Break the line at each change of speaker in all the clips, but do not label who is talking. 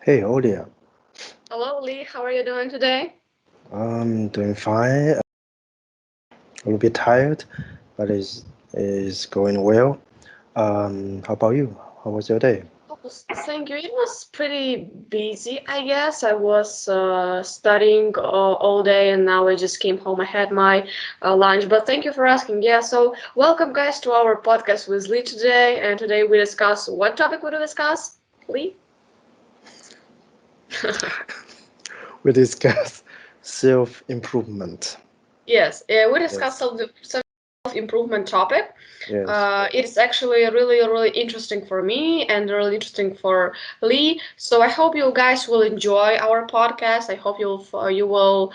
Hey, Olya.
Hello, Lee. How are you doing today?
I'm doing fine. A little bit tired, but is going well. How about you? How was your day?
Oh, thank you. It was pretty busy, I guess. I was studying all day and now I just came home. I had my lunch, but thank you for asking. Yeah, so welcome, guys, to our podcast with Lee today. And today we discuss what topic would we discuss, Lee?
We discuss self-improvement.
Yes, we discussed
Yes,
self-improvement topic.
yes.
It is actually really, really interesting for me and really interesting for Lee. So I hope you guys will enjoy our podcast. I hope you will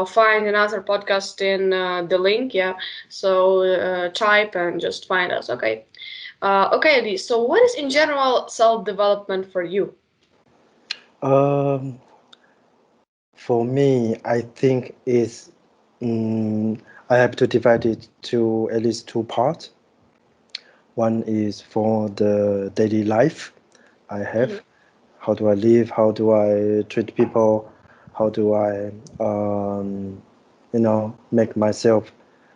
find another podcast in the link. Yeah. So type and just find us. Okay. Okay, Lee. So what is in general self-development for you?
Um, for me, I think mm, I have to divide it to at least two parts. One is for the daily life I
Mhm.
have. How do I live? How do I treat people? How do I, make myself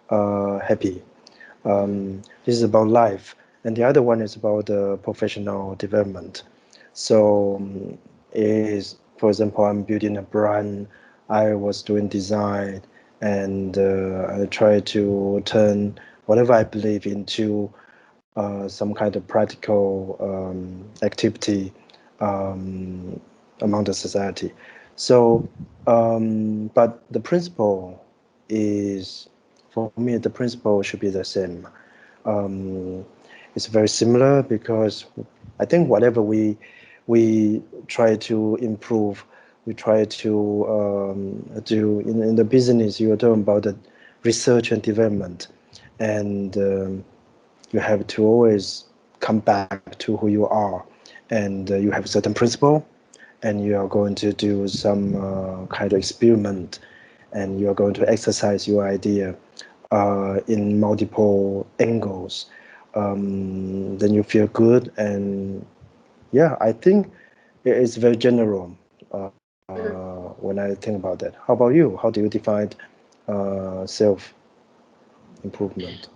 happy?
Mhm.
This is about life, and the other one is about professional development. So, is for example, I'm building a brand. I was doing design, and I try to turn whatever I believe into some kind of practical activity um, among the society. So, but the principle is, for me, the principle should be the same. Um, it's very similar because I think whatever we try to improve, we try to do in the business. You are talking about the research and development, and you have to always come back to who you are, and you have certain principle, and you are going to do some kind of experiment, and you are going to exercise your idea in multiple angles. Then you feel good, and yeah, I think it's very general when I think about that. How about you? How do you define self improvement?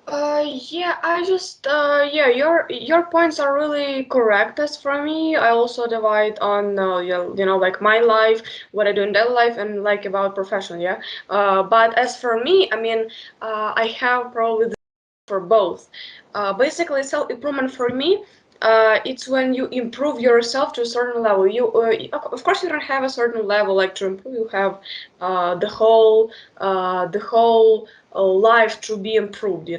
Yeah, I just yeah, your points are really correct. As for me, I also divide on like my life, what I do in daily life, and like about profession. Yeah. But as for me, I mean, I have probably for both. Basically, self improvement for me, it's when you improve yourself to a certain level. Of course, you don't have a certain level like to improve. You have the whole life to be improved.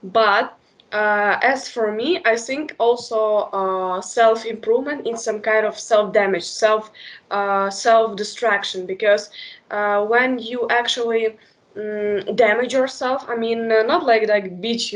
But as for me, I think also self improvement is some kind of self damage, self distraction because when you actually damage yourself. I mean, not like beat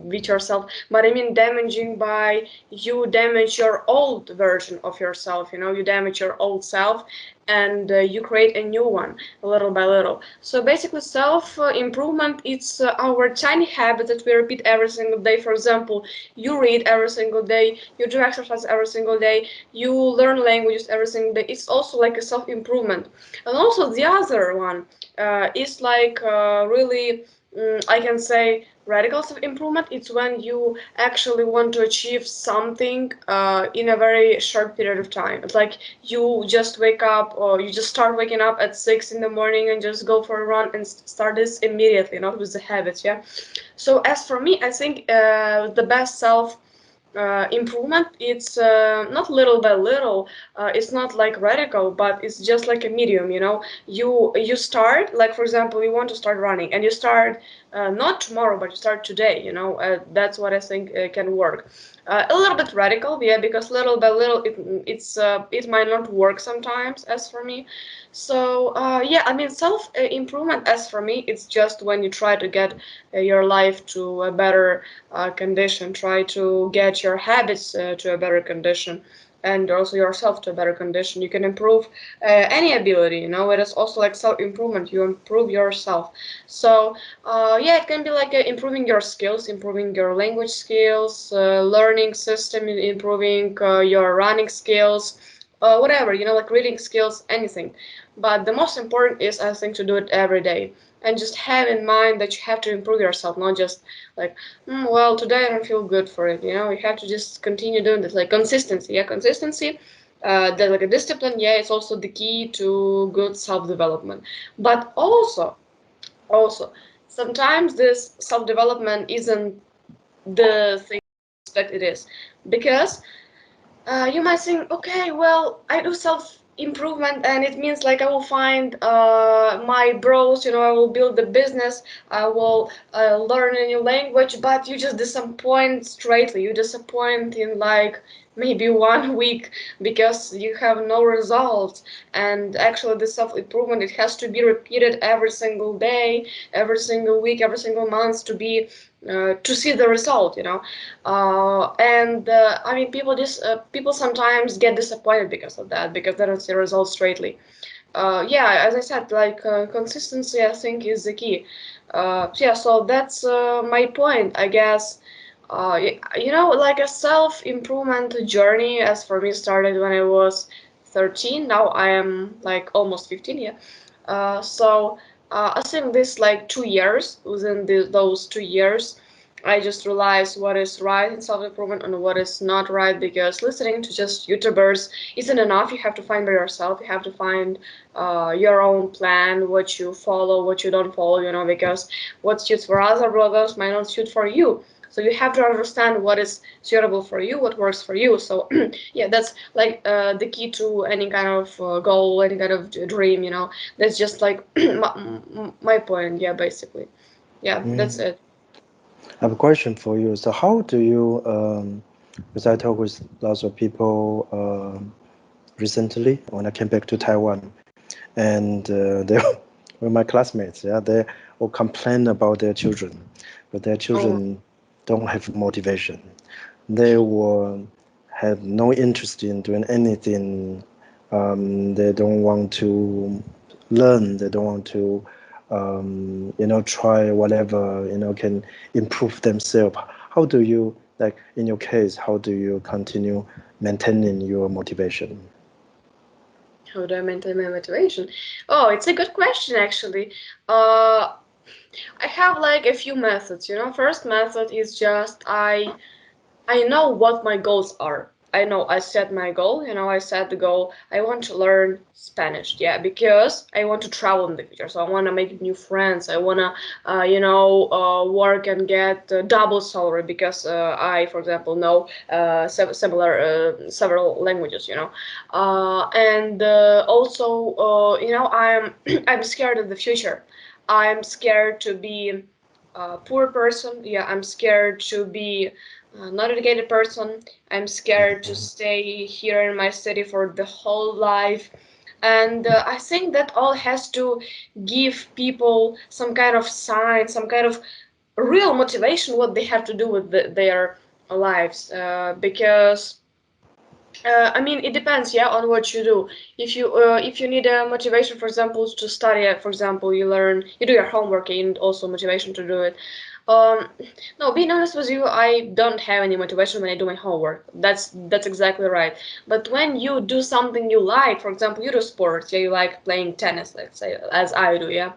beat yourself, but I mean damaging by you damage your old version of yourself. You damage your old self, and you create a new one little by little. So basically, self improvement it's our tiny habit that we repeat every single day. For example, you read every single day, you do exercise every single day, you learn languages every single day. It's also like a self improvement. And also the other one is like really, I can say, radical self improvement. It's when you actually want to achieve something in a very short period of time. It's like you just wake up or you just start waking up at 6 in the morning and just go for a run and start this immediately, not with the habits. Yeah. So as for me, I think the best self improvement it's not little by little, it's not like radical, but it's just like a medium. You start, like for example, you want to start running and you start not tomorrow but you start today. That's what I think can work. A little bit radical, yeah, because little by little it might not work sometimes as for me. So yeah, I mean self improvement as for me it's just when you try to get your life to a better condition, try to get your habits to a better condition, and also yourself to a better condition. You can improve any ability. It is also like self improvement. You improve yourself. So yeah, it can be like improving your skills, improving your language skills, learning system, improving your running skills, whatever, like reading skills, anything. But the most important is, I think, to do it every day and just have in mind that you have to improve yourself, not just like, well, today I don't feel good for it. You have to just continue doing this, like consistency. Yeah, consistency. That like a discipline. Yeah, it's also the key to good self-development. But also, sometimes this self-development isn't the thing that it is, because you might think, okay, well, I do self improvement, and it means like I will find my bros, I will build the business, I will learn a new language, but you just disappoint straightly. You disappoint in like maybe 1 week because you have no results. And actually, the self improvement, it has to be repeated every single day, every single week, every single month to see the result. And I mean, people sometimes get disappointed because of that, because they don't see results straightly. Yeah, as I said, like consistency, I think, is the key. Yeah, so that's my point, I guess. Like a self-improvement journey, as for me, started when I was 13. Now I am like almost 15, yeah. I think this like 2 years, within those 2 years, I just realized what is right in self-improvement and what is not right, because listening to just YouTubers isn't enough. You have to find by yourself. You have to find your own plan, what you follow, what you don't follow, because what suits for other bloggers might not suit for you. So you have to understand what is suitable for you, what works for you. So yeah, that's like the key to any kind of goal, any kind of dream. That's just like my point. Yeah, basically. Yeah, that's
Mm.
it.
I have a question for you. So how do you, because I talk with lots of people recently when I came back to Taiwan, and they were my classmates. Yeah, they all complain about their children, but their
Oh,
children don't have motivation. They were had no interest in doing anything. They don't want to learn. They don't want to, try whatever can improve themselves. How do you, like in your case? How do you continue maintaining your motivation?
how do I maintain my motivation? Oh, it's a good question, actually. Uh, I have like a few methods. First method is just I know what my goals are. I know I set my goal. I set the goal. I want to learn Spanish. Yeah, because I want to travel in the future. So I want to make new friends. I want to, work and get double salary, because for example, know several languages. And also, I'm I'm scared of the future. I'm scared to be a poor person. Yeah, I'm scared to be not educated person. I'm scared to stay here in my city for the whole life. And I think that all has to give people some kind of sign, some kind of real motivation, what they have to do with their lives. Because I mean, it depends, yeah, on what you do. If you need a motivation, for example, to study, for example, you do your homework, and you need also motivation to do it. Um, no, being honest with you, I don't have any motivation when I do my homework. That's exactly right. But when you do something you like, for example, you do sports, yeah, you like playing tennis, let's say, as I do, yeah,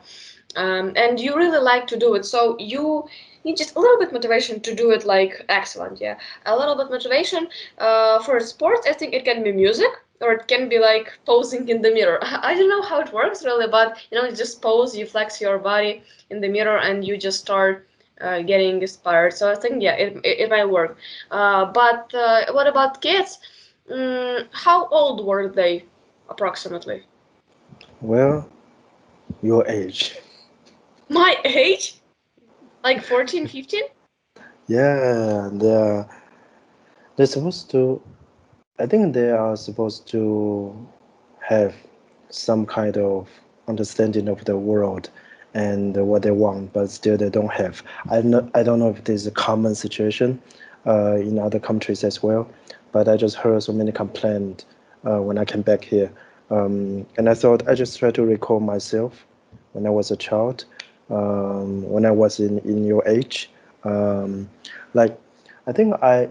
and you really like to do it, so you need just a little bit motivation to do it like excellent, yeah, a little bit motivation. For sports, I think it can be music, or it can be like posing in the mirror. I don't know how it works really, but you just pose, you flex your body in the mirror, and you just start getting inspired. So I think, yeah, it might work. But what about kids? How old were they approximately?
Well, your age.
My age? Like 14, 15?
Yeah, they're supposed to. I think they are supposed to have some kind of understanding of the world and what they want, but still they don't have. I don't know if this is a common situation in other countries as well, but I just heard so many complaints when I came back here. And I thought I just try to recall myself when I was a child, when I was in your age. Um, like, I think my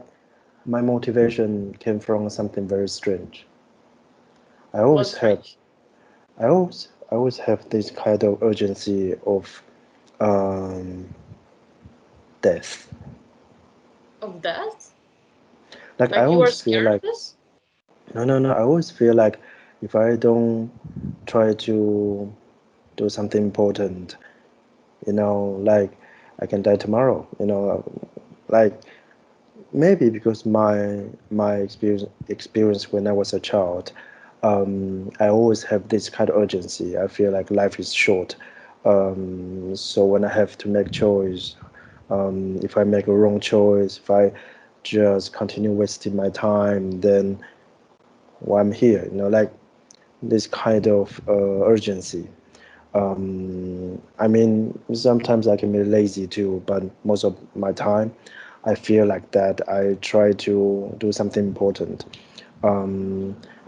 motivation came from something very strange. I always
What's
have
strange?
I always have this kind of urgency of um, death.
Of that?
Like I
Like you
always
are
feel
scared of
like
this?
no. I always feel like if I don't try to do something important, like I can die tomorrow. Like maybe because my experience when I was a child, I always have this kind of urgency. I feel like life is short. So when I have to make choice, if I make a wrong choice, if I just continue wasting my time, then why I'm here, like this kind of urgency. I mean, sometimes I can be lazy too, but most of my time, I feel like that I try to do something important.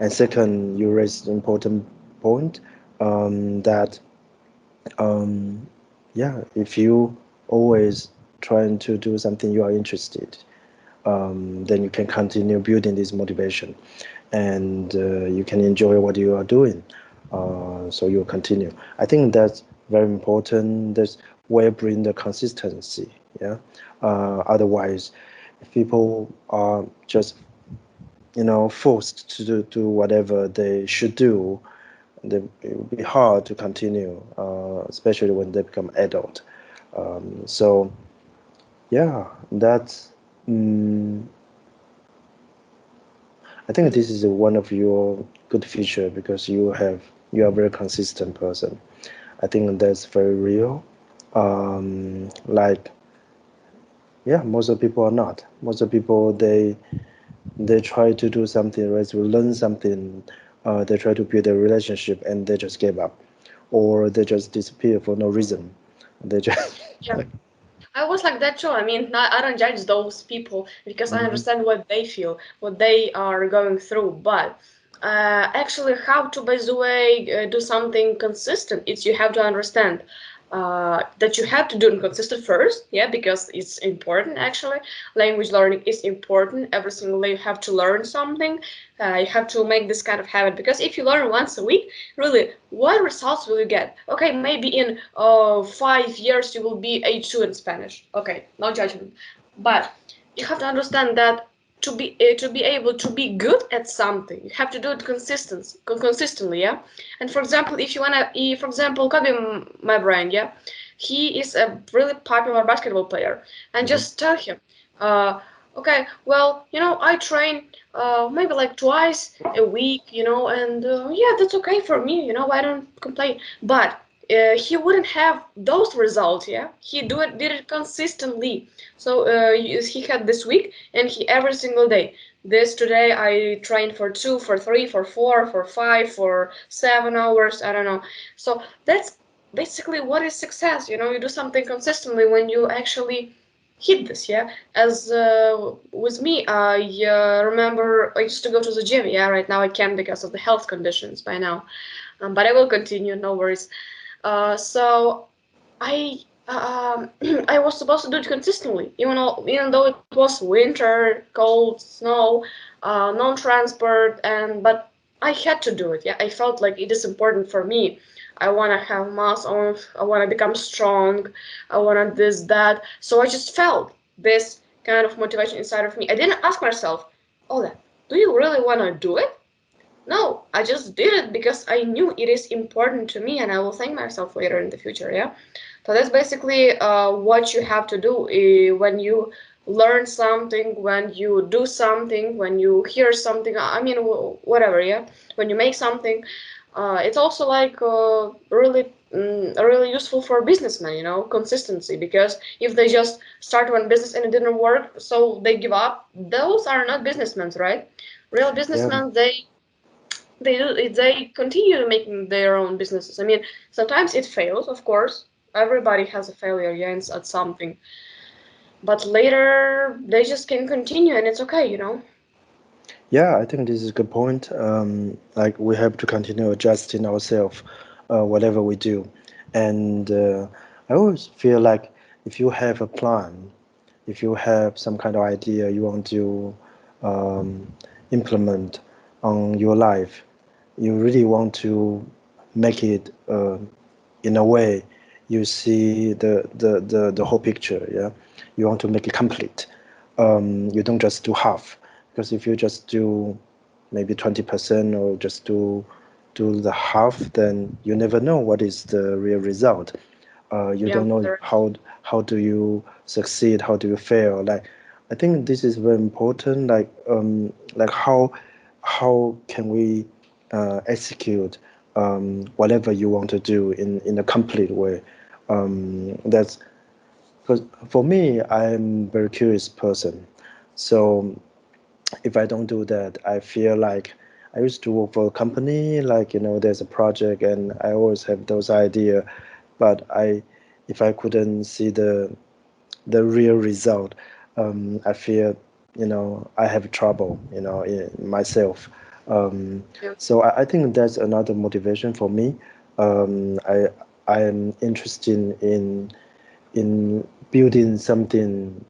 And second, you raised an important point that, um, yeah, if you always trying to do something you are interested, then you can continue building this motivation, and you can enjoy what you are doing. So you'll continue. I think that's very important. That's where bring the consistency. Yeah. Otherwise, if people are just forced to do whatever they should do, then it will be hard to continue, especially when they become adult. So yeah, that's. Mm, I think
Mhm.
this is one of your good feature because you are a very consistent person. I think that's very real. Like yeah, most of people are not. Most of people they try to do something, right? To learn something. They try to build a relationship and they just give up, or they just disappear for no reason. They just
Yeah. I was like that too. I mean, I don't judge those people because I
Mhm.
understand what they feel, what they are going through. But actually, how to, by the way, do something consistent, it's you have to understand that you have to do it consistent first, yeah, because it's important actually. Language learning is important. Every single day you have to learn something. You have to make this kind of habit because if you learn once a week, really, what results will you get? Okay, maybe in 5 years you will be A2 in Spanish. Okay, no judgment, but you have to understand that to be able to be good at something, you have to do it consistently, yeah. And for example, if you wanna, for example, Kobe, my brain, yeah, he is a really popular basketball player, and
Mhm.
just tell him, uh, okay, well, I train maybe like twice a week, and yeah, that's okay for me, I don't complain. But he wouldn't have those results, yeah. He did it consistently. So he had this week, and he every single day. This today I trained for 2, for 3, for 4, for 5, for 7 hours. I don't know. So that's basically what is success. You do something consistently when you actually hit this, yeah. As with me, I remember I used to go to the gym, yeah. Right now I can't because of the health conditions by now, but I will continue, no worries. So I I was supposed to do it consistently, even though it was winter, cold, snow, non-transport, but I had to do it. Yeah, I felt like it is important for me. I want to have muscles. I want to become strong. I want this, that. So I just felt this kind of motivation inside of me. I didn't ask myself, Ola, do you really want to do it? No, I just did it because I knew it is important to me, and I will thank myself later in the future. Yeah. So that's basically what you have to do when you learn something, when you do something, when you hear something. I mean, whatever. Yeah. When you make something, it's also like really useful for businessmen. Consistency. Because if they just start one business and it didn't work, so they give up. Those are not businessmen, right? Real
Yeah.
businessmen, they continue making their own businesses. I mean, sometimes it fails, of course. Everybody has a failure, yeah, at something. But later they just can continue, and it's okay.
Yeah, I think this is a good point. Like we have to continue adjusting ourselves, whatever we do. And I always feel like if you have a plan, if you have some kind of idea you want to um, implement on your life, you really want to make it in a way you see the whole picture. Yeah, you want to make it complete. You don't just do half, because if you just do maybe 20% or just do the half, then you never know what is the real result. You
Yeah,
don't know
there.
how do you succeed, how do you fail. Like, I think this is very important. Like how can we execute whatever you want to do in a complete way. That's because for me, I'm a very curious person. So if I don't do that, I feel like I used to work for a company, like, there's a project and I always have those ideas, but if I couldn't see the real result, I feel, I have trouble, in myself. Um,
Yeah.
so I think that's another motivation for me. I am interested in building something,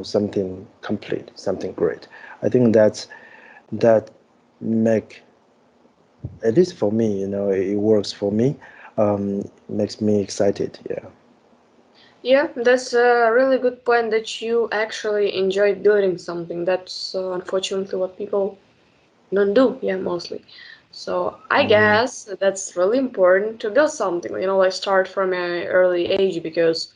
something complete, something great. I think that make, at least for me, it works for me. Makes me excited. Yeah.
Yeah, that's a really good point that you actually enjoy building something. That's unfortunately what people don't do, yeah, mostly. So I
Mm,
guess that's really important to build something, like start from an early age because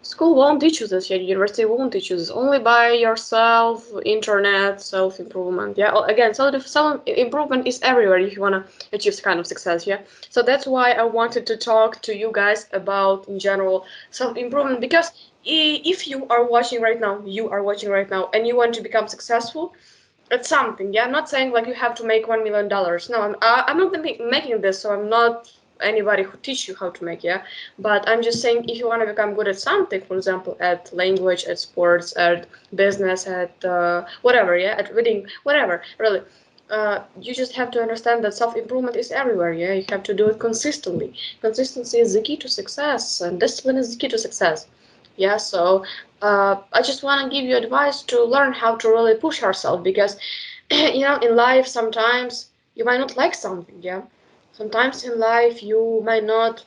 school won't teach you this yet, university won't teach you this. Only by yourself, internet, self-improvement. Yeah, again, self-improvement is everywhere if you want to achieve this kind of success, yeah. So that's why I wanted to talk to you guys about, in general, self-improvement because if you are watching right now, and you want to become successful, it's something, yeah. I'm not saying like you have to make $1 million. No, I'm not making this, so I'm not anybody who teach you how to make, yeah. But I'm just saying if you want to become good at something, for example, at language, at sports, at business, at whatever, yeah, at reading, whatever, really. You just have to understand that self-improvement is everywhere, yeah. You have to do it consistently. Consistency is the key to success, and discipline is the key to success. Yeah, so I just want to give you advice to learn how to really push yourself because, in life sometimes you might not like something, yeah. Sometimes in life you might not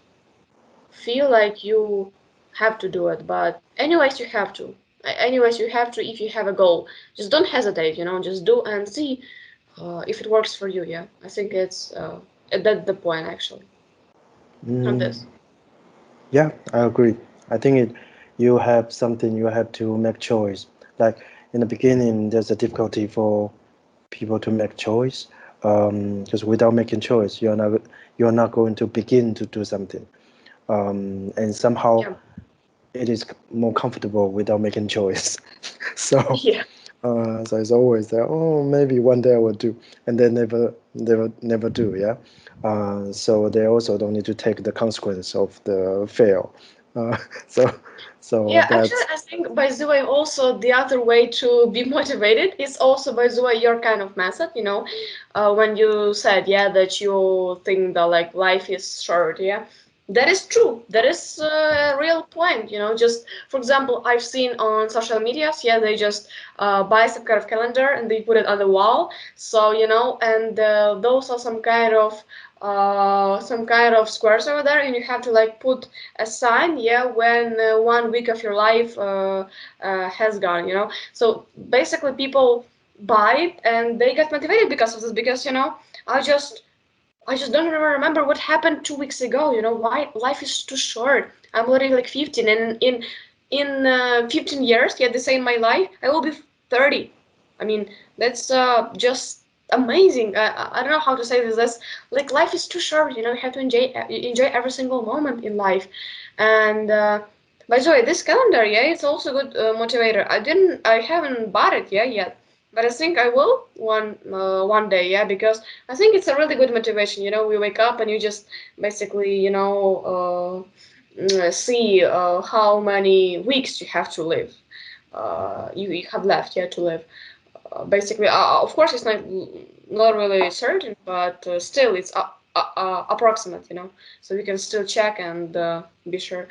feel like you have to do it, but anyways you have to. Anyways you have to if you have a goal. Just don't hesitate, just do and see if it works for you, yeah. I think it's that's the point actually of
mm,
this.
yeah, I agree. I think you have something, you have to make choice. Like in the beginning, there's a difficulty for people to make choice. Because without making choice, you're not going to begin to do something. And somehow
Yeah.
it is more comfortable without making choice. So,
Yeah.
so it's always that, oh, maybe one day I will do, and then never do. Yeah. So they also don't need to take the consequence of the fail. Uh, so, so
Yeah, actually,
that's
I think by the way, also the other way to be motivated is also by the way your kind of method. When you said yeah that you think that like life is short, yeah, that is true. That is a real point. Just for example, I've seen on social medias, yeah, they just buy some kind of calendar and they put it on the wall. So and those are some kind of squares over there, and you have to like put a sign, yeah, when 1 week of your life has gone, so basically people buy it and they get motivated because of this because i just I just don't even remember what happened 2 weeks ago. Why life is too short. I'm already like 15, and in 15 years, yeah, the same my life, I will be 30. I mean, that's just amazing. I don't know how to say this. That's like life is too short. You have to enjoy every single moment in life. And by the way, this calendar, yeah, it's also a good motivator. I haven't bought it, yeah, yet, but I think I will one day, yeah, because I think it's a really good motivation. We wake up and you just basically, see how many weeks you have to live. You have left, yeah, to live. Basically, of course, it's not really certain, but still, it's approximate, so we can still check and be sure.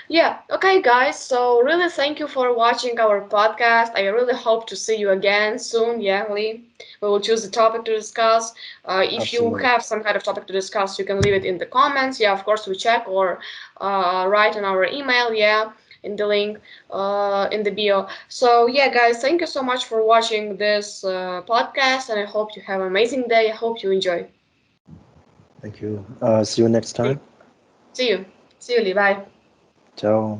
Yeah, okay, guys. So really, thank you for watching our podcast. I really hope to see you again soon. Yeah, Lee. We will choose a topic to discuss. If you
Absolutely.
have some kind of topic to discuss, you can leave it in the comments. Yeah, of course, we check or write in our email. Yeah, in the link in the bio. So yeah, guys, thank you so much for watching this podcast, and I hope you have an amazing day. I hope you enjoy.
Thank you. See you next
See
time.
see you. See you, Lee. Bye.
Ciao.